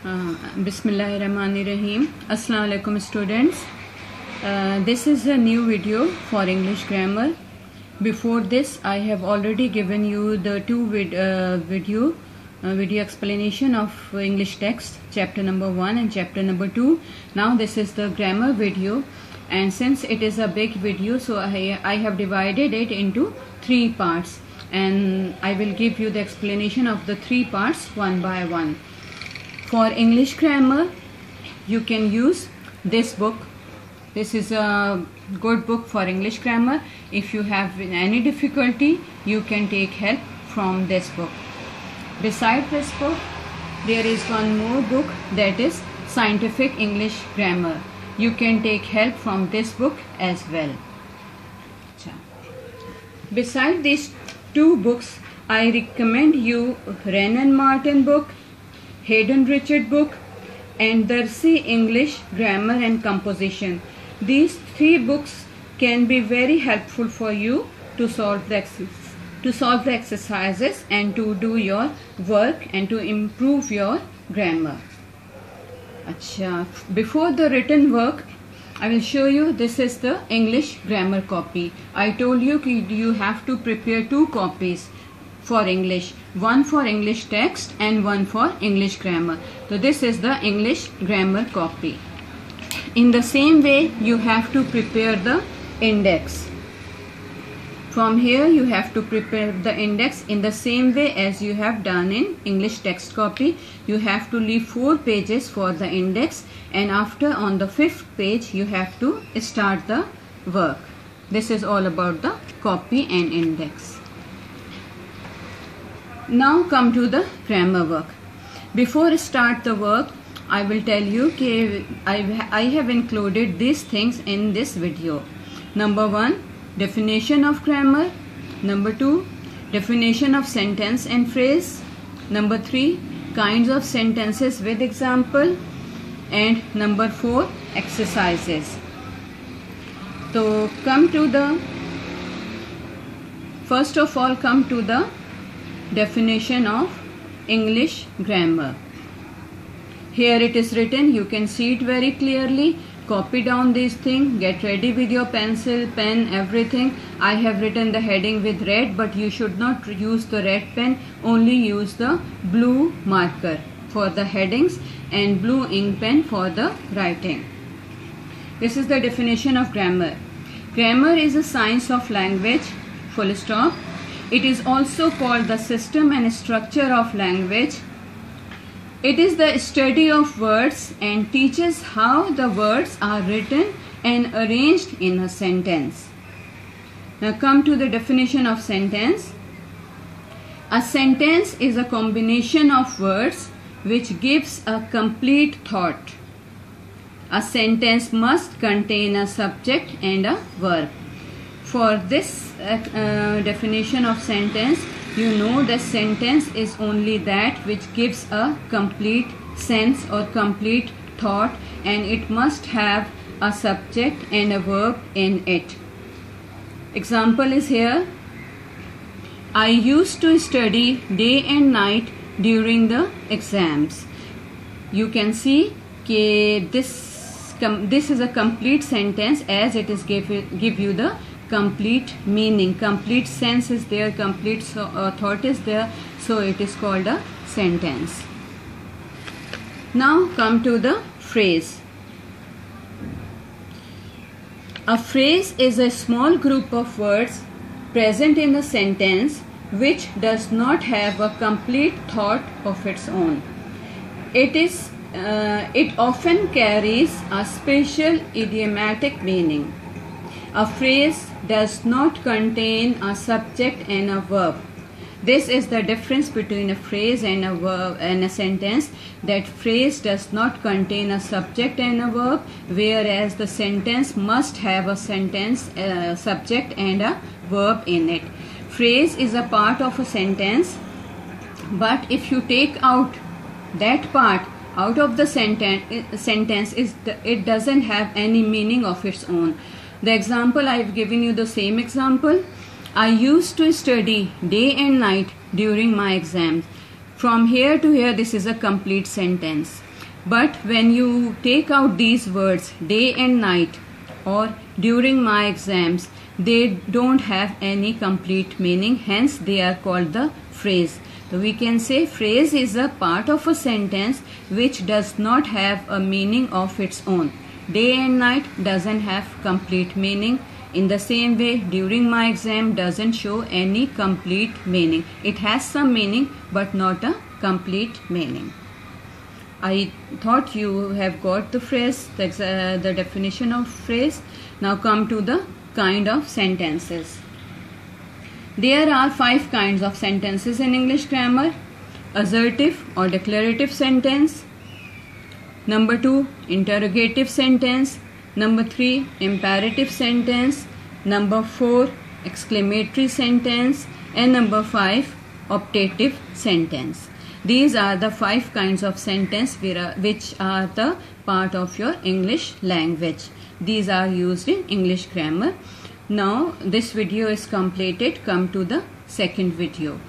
Bismillahirrahmanirrahim. Assalamu alaikum students. This is a new video for English grammar. Before this I have already given you the two video explanation of English text, chapter number 1 and chapter number 2. Now this is the grammar video, and since it is a big video, so I have divided it into 3 parts, and I will give you the explanation of the 3 parts one by one. For English grammar, you can use this book. This is a good book for English grammar. If you have any difficulty, you can take help from this book. Beside this book, there is one more book, that is Scientific English Grammar. You can take help from this book as well. Beside these 2 books, I recommend you Wren and Martin book, Hayden Richard book, and Darcy English Grammar and Composition. These 3 books can be very helpful for you to solve the exercises and to do your work and to improve your grammar. Before the written work, I will show you. This is the English grammar copy. I told you you have to prepare 2 copies for English, one for English text and one for English grammar. So this is the English grammar copy. In the same way, you have to prepare the index. From here you have to prepare the index in the same way as you have done in English text copy. You have to leave 4 pages for the index, and after on the 5th page you have to start the work. This is all about the copy and index. Now come to the grammar work. Before start the work, I will tell you that I have included these things in this video. Number 1, definition of grammar. Number 2, definition of sentence and phrase. Number 3, kinds of sentences with example. And number 4, exercises. So first of all come to the definition of English grammar. Here it is written, you can see it very clearly. Copy down these things, get ready with your pencil, pen, everything. I have written the heading with red, but you should not use the red pen, only use the blue marker for the headings and blue ink pen for the writing. This is the definition of grammar. Grammar is a science of language, full stop. It is also called the system and structure of language. It is the study of words and teaches how the words are written and arranged in a sentence. Now come to the definition of sentence. A sentence is a combination of words which gives a complete thought. A sentence must contain a subject and a verb. For this definition of sentence, you know the sentence is only that which gives a complete sense or complete thought, and it must have a subject and a verb in it. Example is here. I used to study day and night during the exams. You can see this is a complete sentence, as it is give you the complete meaning, complete sense is there, complete thought is there, so it is called a sentence. Now come to the phrase. A phrase is a small group of words present in a sentence which does not have a complete thought of its own. It often carries a special idiomatic meaning. A phrase does not contain a subject and a verb. This is the difference between a phrase and a verb and a sentence, that phrase does not contain a subject and a verb, whereas the sentence must have a subject and a verb in it. Phrase is a part of a sentence, but if you take out that part out of the sentence, it doesn't have any meaning of its own. The example I have given you, the same example. I used to study day and night during my exams. From here to here, this is a complete sentence. But when you take out these words day and night or during my exams, they don't have any complete meaning, hence they are called the phrase. So we can say phrase is a part of a sentence which does not have a meaning of its own. Day and night doesn't have complete meaning. In the same way, during my exam doesn't show any complete meaning. It has some meaning but not a complete meaning. I thought you have got the phrase, the definition of phrase. Now come to the kind of sentences. There are 5 kinds of sentences in English grammar. Assertive or declarative sentence. Number 2, interrogative sentence. Number 3, imperative sentence. Number 4, exclamatory sentence. And number 5, optative sentence. These are the 5 kinds of sentence which are the part of your English language. These are used in English grammar. Now this video is completed. Come to the second video.